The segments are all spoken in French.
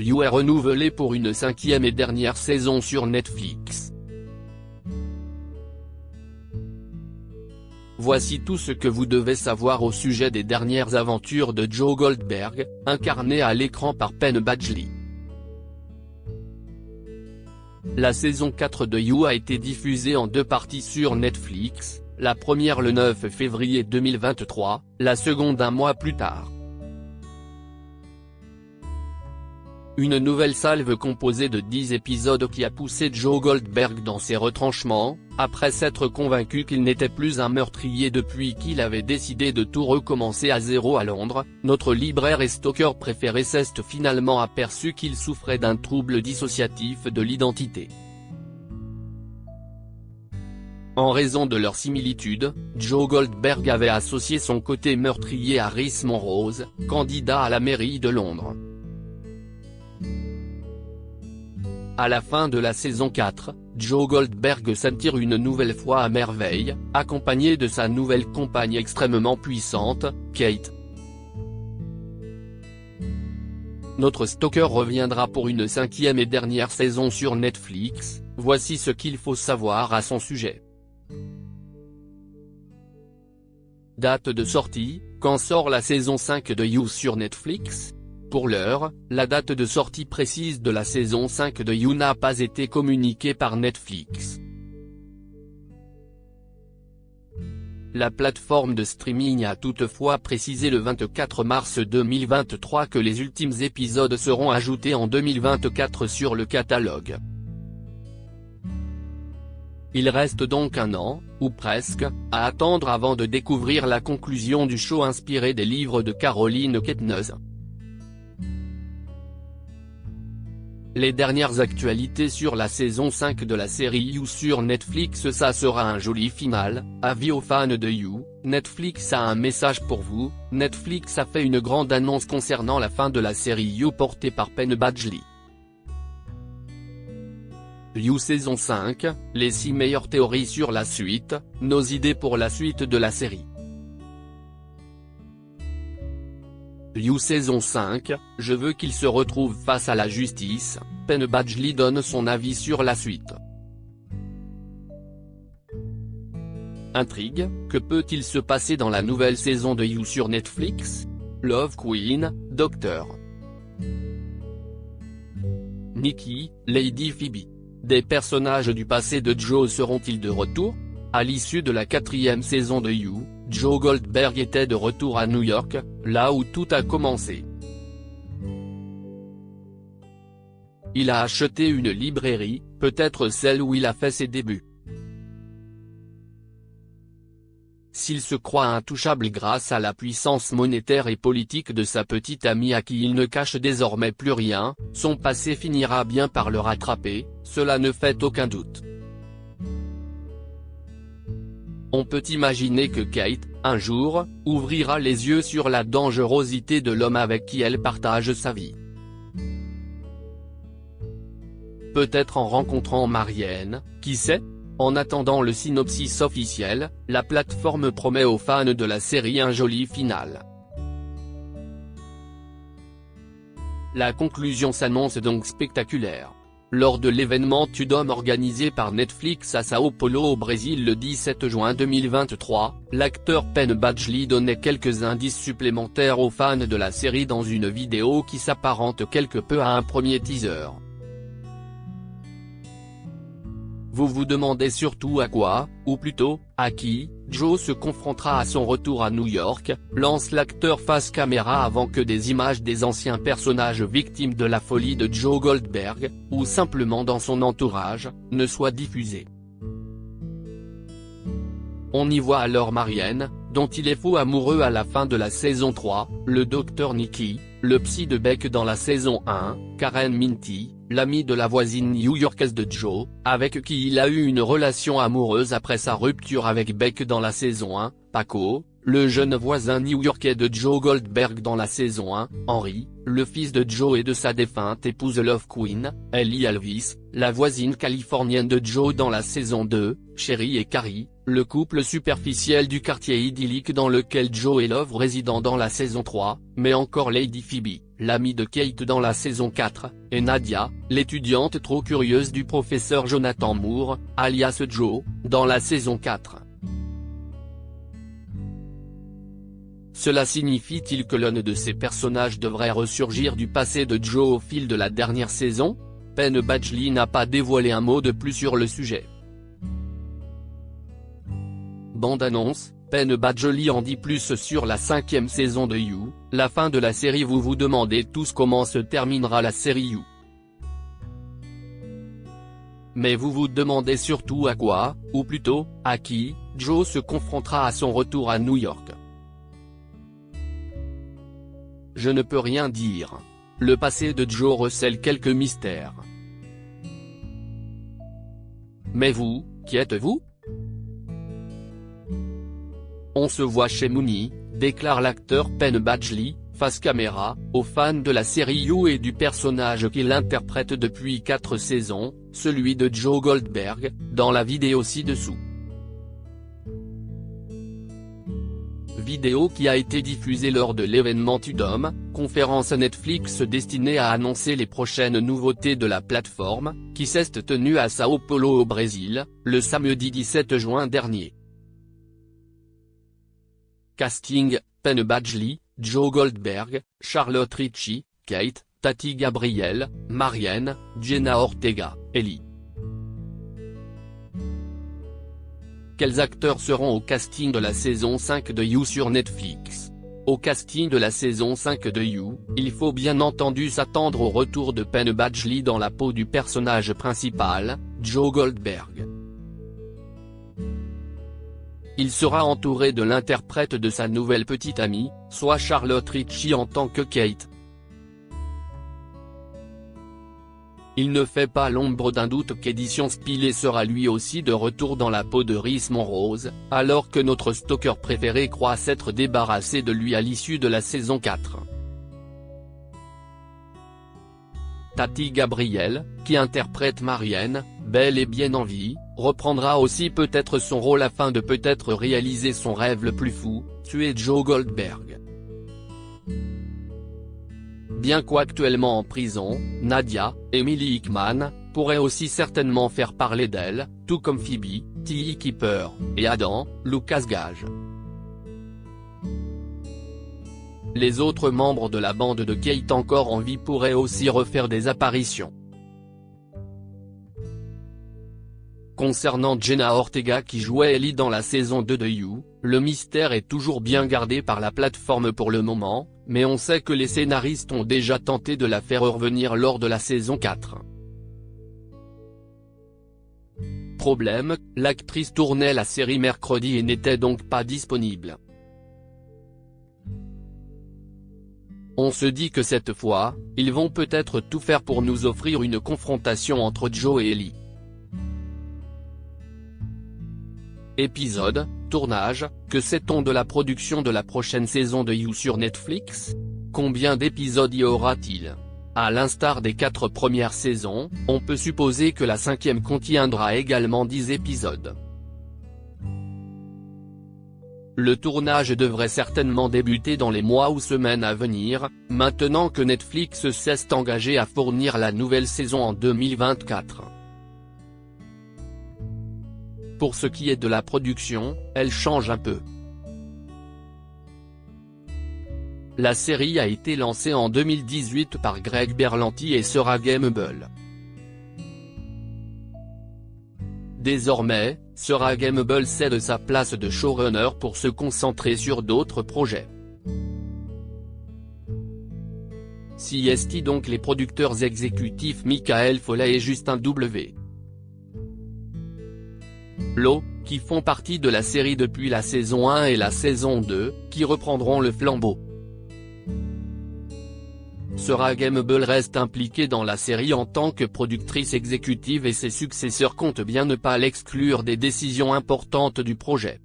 You est renouvelé pour une 5e et dernière saison sur Netflix. Voici tout ce que vous devez savoir au sujet des dernières aventures de Joe Goldberg, incarné à l'écran par Penn Badgley. La saison 4 de You a été diffusée en 2 parties sur Netflix, la première le 9 février 2023, la seconde un mois plus tard. Une nouvelle salve composée de 10 épisodes qui a poussé Joe Goldberg dans ses retranchements, après s'être convaincu qu'il n'était plus un meurtrier depuis qu'il avait décidé de tout recommencer à zéro à Londres. Notre libraire et stalker préféré s'est finalement aperçu qu'il souffrait d'un trouble dissociatif de l'identité. En raison de leur similitude, Joe Goldberg avait associé son côté meurtrier à Rhys Monrose, candidat à la mairie de Londres. À la fin de la saison 4, Joe Goldberg s'attire une nouvelle fois à merveille, accompagné de sa nouvelle compagne extrêmement puissante, Kate. Notre stalker reviendra pour une 5e et dernière saison sur Netflix, voici ce qu'il faut savoir à son sujet. Date de sortie, quand sort la saison 5 de You sur Netflix ? Pour l'heure, la date de sortie précise de la saison 5 de You n'a pas été communiquée par Netflix. La plateforme de streaming a toutefois précisé le 24 mars 2023 que les ultimes épisodes seront ajoutés en 2024 sur le catalogue. Il reste donc un an, ou presque, à attendre avant de découvrir la conclusion du show inspiré des livres de Caroline Kepnes. Les dernières actualités sur la saison 5 de la série You sur Netflix. Ça sera un joli final, avis aux fans de You, Netflix a un message pour vous. Netflix a fait une grande annonce concernant la fin de la série You portée par Penn Badgley. You saison 5, les 6 meilleures théories sur la suite, nos idées pour la suite de la série. You saison 5, je veux qu'il se retrouve face à la justice, Penn Badgley donne son avis sur la suite. Intrigue, que peut-il se passer dans la nouvelle saison de You sur Netflix ? Love Queen, Dr. Nikki, Lady Phoebe. Des personnages du passé de Joe seront-ils de retour ? À l'issue de la 4e saison de You, Joe Goldberg était de retour à New York, là où tout a commencé. Il a acheté une librairie, peut-être celle où il a fait ses débuts. S'il se croit intouchable grâce à la puissance monétaire et politique de sa petite amie à qui il ne cache désormais plus rien, son passé finira bien par le rattraper, cela ne fait aucun doute. On peut imaginer que Kate, un jour, ouvrira les yeux sur la dangerosité de l'homme avec qui elle partage sa vie. Peut-être en rencontrant Marianne, qui sait ? En attendant le synopsis officiel, la plateforme promet aux fans de la série un joli final. La conclusion s'annonce donc spectaculaire. Lors de l'événement Tudum organisé par Netflix à Sao Paulo au Brésil le 17 juin 2023, l'acteur Penn Badgley donnait quelques indices supplémentaires aux fans de la série dans une vidéo qui s'apparente quelque peu à un premier teaser. Vous vous demandez surtout à quoi, ou plutôt, à qui, Joe se confrontera à son retour à New York, lance l'acteur face caméra avant que des images des anciens personnages victimes de la folie de Joe Goldberg, ou simplement dans son entourage, ne soient diffusées. On y voit alors Marianne, dont il est fou amoureux à la fin de la saison 3, le Dr Nikki, le psy de Beck dans la saison 1, Karen Minty, l'ami de la voisine new-yorkaise de Joe, avec qui il a eu une relation amoureuse après sa rupture avec Beck dans la saison 1, Paco, le jeune voisin new-yorkais de Joe Goldberg dans la saison 1, Henry, le fils de Joe et de sa défunte épouse Love Queen, Ellie Elvis, la voisine californienne de Joe dans la saison 2, Sherry et Carrie, le couple superficiel du quartier idyllique dans lequel Joe et Love résident dans la saison 3, mais encore Lady Phoebe, l'amie de Kate dans la saison 4, et Nadia, l'étudiante trop curieuse du professeur Jonathan Moore, alias Joe, dans la saison 4. Cela signifie-t-il que l'un de ces personnages devrait ressurgir du passé de Joe au fil de la dernière saison? Penn Badgley n'a pas dévoilé un mot de plus sur le sujet. Bande-annonce, Penn Badgley en dit plus sur la 5e saison de You, la fin de la série. Vous vous demandez tous comment se terminera la série You. Mais vous vous demandez surtout à quoi, ou plutôt, à qui, Joe se confrontera à son retour à New York. Je ne peux rien dire. Le passé de Joe recèle quelques mystères. Mais vous, qui êtes-vous? On se voit chez Mooney, déclare l'acteur Penn Badgley, face caméra, aux fans de la série You et du personnage qu'il interprète depuis 4 saisons, celui de Joe Goldberg, dans la vidéo ci-dessous. Vidéo qui a été diffusée lors de l'événement Tudum, conférence Netflix destinée à annoncer les prochaines nouveautés de la plateforme, qui s'est tenue à Sao Paulo au Brésil, le samedi 17 juin dernier. Casting, Penn Badgley, Joe Goldberg, Charlotte Ritchie, Kate, Tati Gabrielle, Marianne, Jenna Ortega, Ellie. Quels acteurs seront au casting de la saison 5 de You sur Netflix? Au casting de la saison 5 de You, il faut bien entendu s'attendre au retour de Penn Badgley dans la peau du personnage principal, Joe Goldberg. Il sera entouré de l'interprète de sa nouvelle petite amie, soit Charlotte Ritchie en tant que Kate. Il ne fait pas l'ombre d'un doute qu'Édition Spilett sera lui aussi de retour dans la peau de Rhys Monrose, alors que notre stalker préféré croit s'être débarrassé de lui à l'issue de la saison 4. Tati Gabrielle, qui interprète Marianne, belle et bien en vie, reprendra aussi peut-être son rôle afin de peut-être réaliser son rêve le plus fou, tuer Joe Goldberg. Bien qu'actuellement en prison, Nadia, Emily Hickman, pourrait aussi certainement faire parler d'elle, tout comme Phoebe, T.E. Keeper, et Adam, Lucas Gage. Les autres membres de la bande de Kate encore en vie pourraient aussi refaire des apparitions. Concernant Jenna Ortega qui jouait Ellie dans la saison 2 de You, le mystère est toujours bien gardé par la plateforme pour le moment, mais on sait que les scénaristes ont déjà tenté de la faire revenir lors de la saison 4. Problème, l'actrice tournait la série mercredi et n'était donc pas disponible. On se dit que cette fois, ils vont peut-être tout faire pour nous offrir une confrontation entre Joe et Ellie. Épisode, tournage, que sait-on de la production de la prochaine saison de You sur Netflix? Combien d'épisodes y aura-t-il? À l'instar des 4 premières saisons, on peut supposer que la 5e contiendra également 10 épisodes. Le tournage devrait certainement débuter dans les mois ou semaines à venir, maintenant que Netflix s'est engagé à fournir la nouvelle saison en 2024. Pour ce qui est de la production, elle change un peu. La série a été lancée en 2018 par Greg Berlanti et Sarah Gamble. Désormais, Sarah Gamble cède sa place de showrunner pour se concentrer sur d'autres projets. CST donc les producteurs exécutifs Michael Foley et Justin W. Lowe, qui font partie de la série depuis la saison 1 et la saison 2, qui reprendront le flambeau. Sarah Gamble reste impliquée dans la série en tant que productrice exécutive et ses successeurs comptent bien ne pas l'exclure des décisions importantes du projet.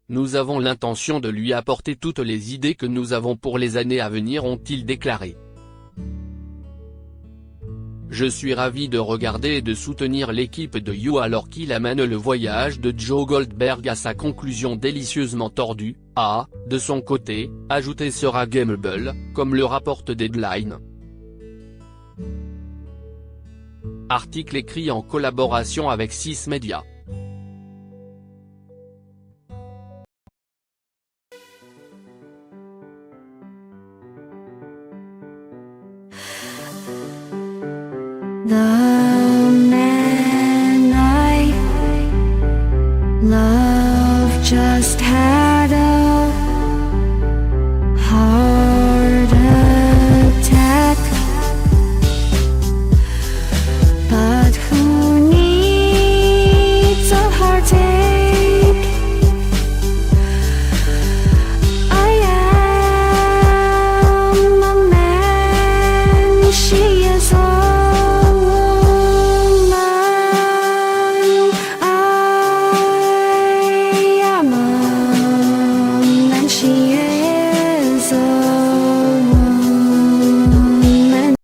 Nous avons l'intention de lui apporter toutes les idées que nous avons pour les années à venir, ont-ils déclaré. Je suis ravi de regarder et de soutenir l'équipe de You alors qu'il amène le voyage de Joe Goldberg à sa conclusion délicieusement tordue, a, de son côté, ajouté sera gameable, comme le rapporte Deadline. Article écrit en collaboration avec 6 Médias. The man I love just had a heart attack, but who needs a heartache? I am a man, she is a she